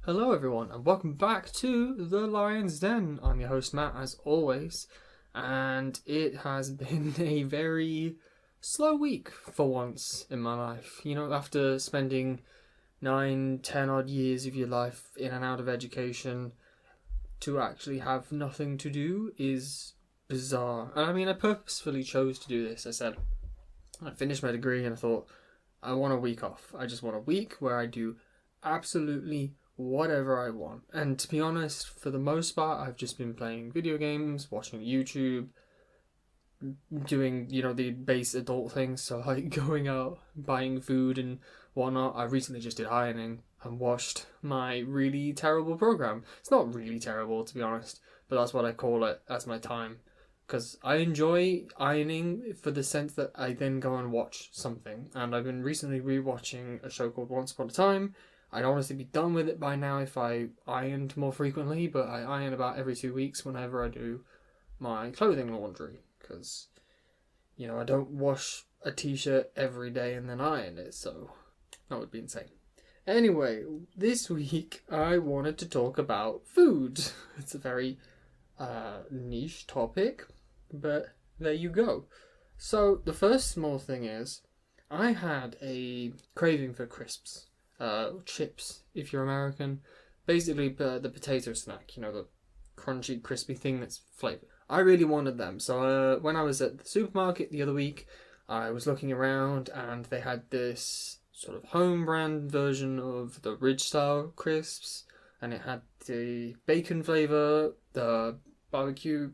Hello, everyone, and welcome back to The Lion's Den. I'm your host, Matt, as always, and it has been a very slow week for once in my life. You know, after spending 9, 10 odd years of your life in and out of education, to actually have nothing to do is bizarre. And I mean, I purposefully chose to do this. I finished my degree and I thought, I want a week off. I just want a week where I do absolutely whatever I want. And to be honest, for the most part, I've just been playing video games, watching YouTube, doing, the base adult things. So, like, going out, buying food and whatnot. I recently just did ironing and watched my really terrible program. It's not really terrible, to be honest, but that's what I call it as my time. Because I enjoy ironing for the sense that I then go and watch something. And I've been recently rewatching a show called Once Upon a Time. I'd honestly be done with it by now if I ironed more frequently, but I iron about every 2 weeks whenever I do my clothing laundry. Because, I don't wash a t-shirt every day and then iron it, so that would be insane. Anyway, this week I wanted to talk about food. It's a very niche topic, but there you go. So the first small thing is, I had a craving for crisps. Chips, if you're American. Basically, the potato snack, the crunchy, crispy thing that's flavored. I really wanted them. So when I was at the supermarket the other week, I was looking around and they had this sort of home brand version of the Ridge style crisps, and it had the bacon flavor, the barbecue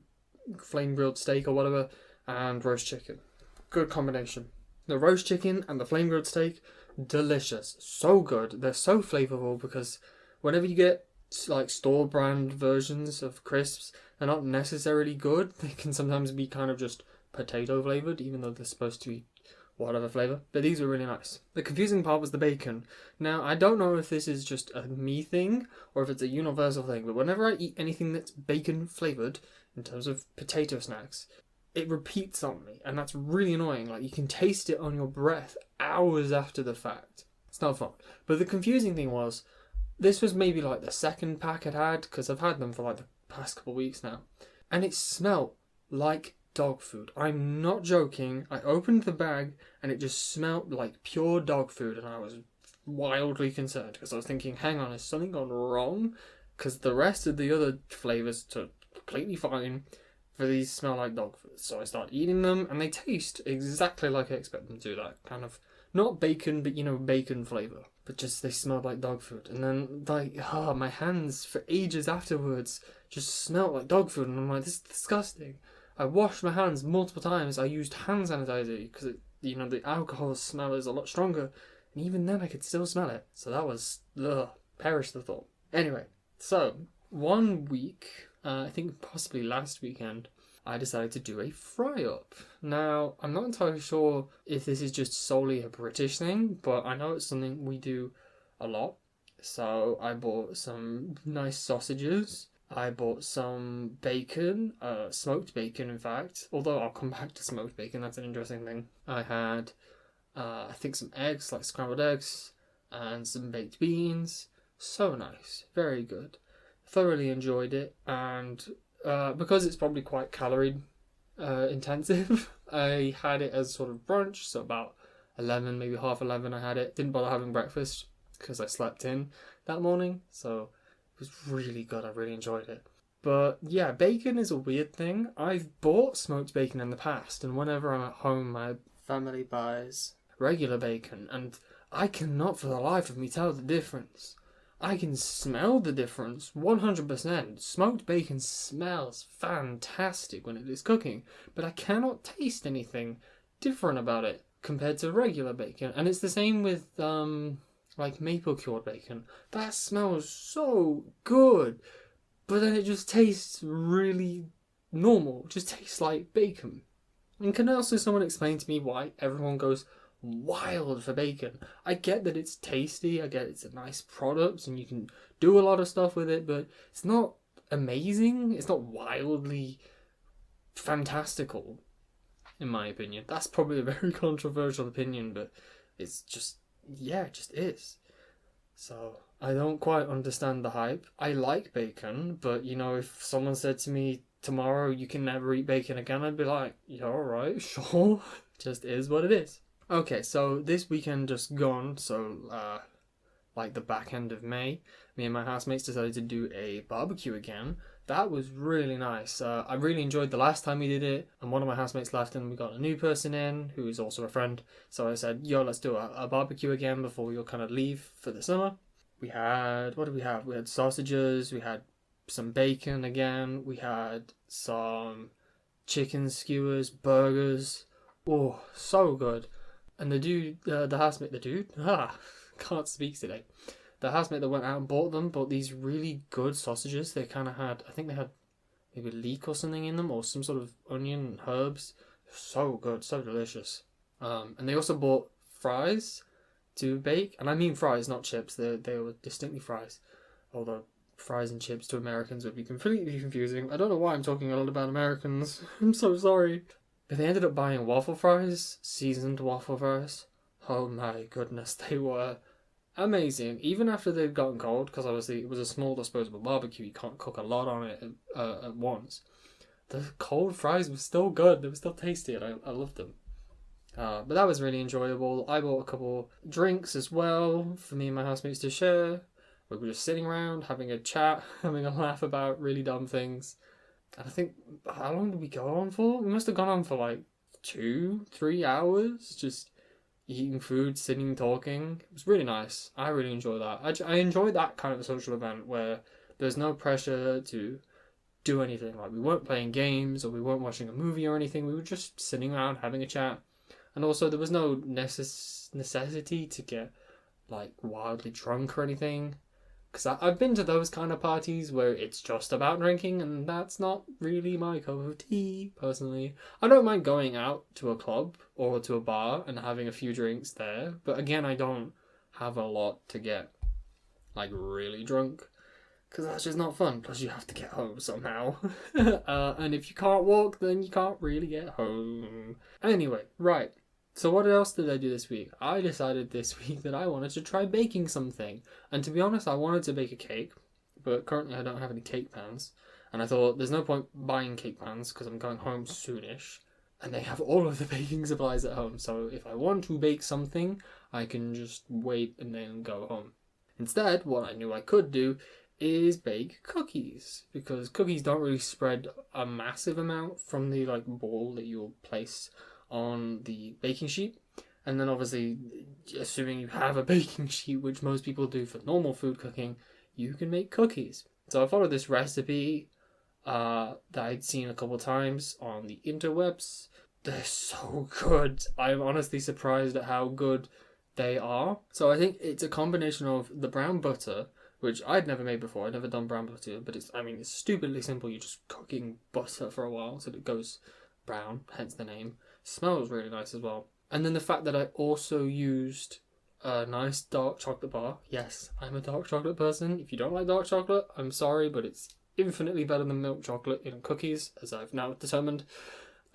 flame grilled steak or whatever, and roast chicken. Good combination. The roast chicken and the flame grilled steak, delicious, so good. They're so flavorful because whenever you get like store brand versions of crisps, they're not necessarily good. They can sometimes be kind of just potato flavored, even though they're supposed to be whatever flavor. But these were really nice. The confusing part was the bacon. Now, I don't know if this is just a me thing or if it's a universal thing, but whenever I eat anything that's bacon flavored in terms of potato snacks, it repeats on me, and that's really annoying. Like, you can taste it on your breath hours after the fact. It's not fun. But the confusing thing was, this was maybe like the second pack I'd had, because I've had them for like the past couple of weeks now, and it smelled like dog food. I'm not joking. I opened the bag, and it just smelled like pure dog food, and I was wildly concerned, because I was thinking, hang on, has something gone wrong? Because the rest of the other flavours are completely fine, for these smell like dog food. So I started eating them, and they taste exactly like I expect them to. That kind of, not bacon, but bacon flavour. But just, they smelled like dog food. And then, my hands for ages afterwards just smelled like dog food. And I'm like, this is disgusting. I washed my hands multiple times. I used hand sanitizer because, the alcohol smell is a lot stronger. And even then, I could still smell it. So that was, perish the thought. Anyway, so, 1 week, I think possibly last weekend, I decided to do a fry-up. Now, I'm not entirely sure if this is just solely a British thing, but I know it's something we do a lot. So I bought some nice sausages. I bought some bacon, smoked bacon in fact, although I'll come back to smoked bacon, that's an interesting thing. I had, I think some eggs, like scrambled eggs, and some baked beans. So nice, very good. Thoroughly enjoyed it, and because it's probably quite calorie intensive, I had it as sort of brunch, so about 11, maybe half 11 I had it. Didn't bother having breakfast because I slept in that morning, so it was really good. I really enjoyed it. But yeah, bacon is a weird thing. I've bought smoked bacon in the past, and whenever I'm at home, my family buys regular bacon, and I cannot for the life of me tell the difference. I can smell the difference, 100%. Smoked bacon smells fantastic when it is cooking, but I cannot taste anything different about it compared to regular bacon. And it's the same with, like maple cured bacon. That smells so good, but then it just tastes really normal. It just tastes like bacon. And can also someone explain to me why everyone goes wild for bacon? I get that it's tasty, I get it's a nice product and you can do a lot of stuff with it, but it's not amazing, it's not wildly fantastical, in my opinion. That's probably a very controversial opinion, but it's just, yeah, it just is. So I don't quite understand the hype. I like bacon, but you know, if someone said to me tomorrow you can never eat bacon again, I'd be like, yeah, alright, sure. Just is what it is. Okay, so this weekend just gone, so like the back end of May, me and my housemates decided to do a barbecue again. That was really nice. I really enjoyed the last time we did it, and one of my housemates left, and we got a new person in who is also a friend. So I said, "Yo, let's do a barbecue again before we all kind of leave for the summer." We had what did we have? We had sausages. We had some bacon again. We had some chicken skewers, burgers. Oh, so good. And the housemate, can't speak today. The housemate that went out and bought these really good sausages. They kind of had, I think they had maybe leek or something in them, or some sort of onion and herbs. So good, so delicious. And they also bought fries to bake, and I mean fries, not chips. They were distinctly fries, although fries and chips to Americans would be completely confusing. I don't know why I'm talking a lot about Americans. I'm so sorry. But they ended up buying waffle fries, seasoned waffle fries. Oh my goodness, they were amazing. Even after they'd gotten cold, because obviously it was a small disposable barbecue, you can't cook a lot on it at once. The cold fries were still good. They were still tasty, and I loved them. But that was really enjoyable. I bought a couple drinks as well for me and my housemates to share. We were just sitting around, having a chat, having a laugh about really dumb things. And I think, how long did we go on for? We must have gone on for like 2-3 hours, just eating food, sitting, talking. It was really nice. I really enjoyed that. I enjoyed that kind of a social event where there's no pressure to do anything. Like, we weren't playing games or we weren't watching a movie or anything. We were just sitting around having a chat. And also, there was no necessity to get like wildly drunk or anything. Because I've been to those kind of parties where it's just about drinking, and that's not really my cup of tea, personally. I don't mind going out to a club or to a bar and having a few drinks there, but again, I don't have a lot to get, like, really drunk, because that's just not fun. Plus, you have to get home somehow. And if you can't walk, then you can't really get home. Anyway, right. So what else did I do this week? I decided this week that I wanted to try baking something. And to be honest, I wanted to bake a cake, but currently I don't have any cake pans. And I thought there's no point buying cake pans because I'm going home soonish. And they have all of the baking supplies at home. So if I want to bake something, I can just wait and then go home. Instead, what I knew I could do is bake cookies. Because cookies don't really spread a massive amount from the like ball that you'll place on the baking sheet. And then obviously, assuming you have a baking sheet, which most people do for normal food cooking, you can make cookies. So I followed this recipe that I'd seen a couple times on the interwebs. They're so good. I'm honestly surprised at how good they are. So I think it's a combination of the brown butter, which I'd never made before. I'd never done brown butter, but it's stupidly simple. You're just cooking butter for a while so that it goes brown, hence the name. Smells really nice as well. And then the fact that I also used a nice dark chocolate bar. Yes, I'm a dark chocolate person. If you don't like dark chocolate, I'm sorry, but it's infinitely better than milk chocolate in cookies, as I've now determined.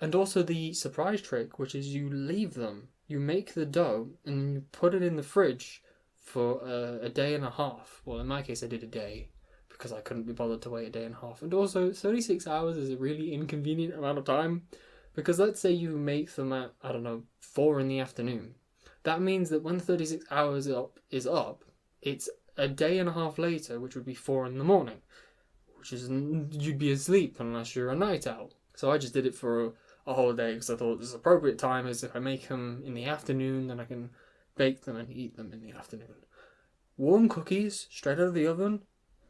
And also the surprise trick, which is you leave them. You make the dough and you put it in the fridge for a day and a half. Well, in my case, I did a day because I couldn't be bothered to wait a day and a half. And also, 36 hours is a really inconvenient amount of time. Because let's say you make them at, 4 in the afternoon. That means that when 36 hours is up, it's a day and a half later, which would be 4 in the morning. Which is, you'd be asleep unless you're a night owl. So I just did it for a whole day because I thought this appropriate time is if I make them in the afternoon, then I can bake them and eat them in the afternoon. Warm cookies, straight out of the oven,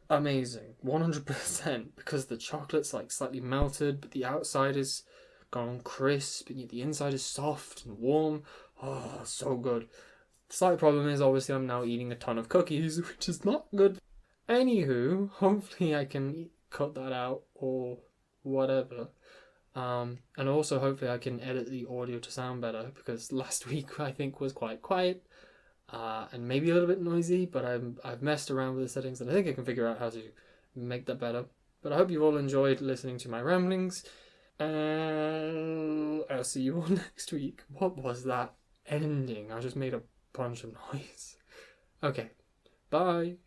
amazing. 100%. Because the chocolate's like slightly melted, but the outside is gone crisp, and yet the inside is soft and warm. Oh, so good. The slight problem is, obviously, I'm now eating a ton of cookies, which is not good. Anywho, hopefully I can cut that out, or whatever. And also, hopefully I can edit the audio to sound better, because last week, I think, was quite quiet, and maybe a little bit noisy, but I've messed around with the settings, and I think I can figure out how to make that better. But I hope you've all enjoyed listening to my ramblings. I'll see you all next week. What was that ending? I just made a bunch of noise. Okay. Bye.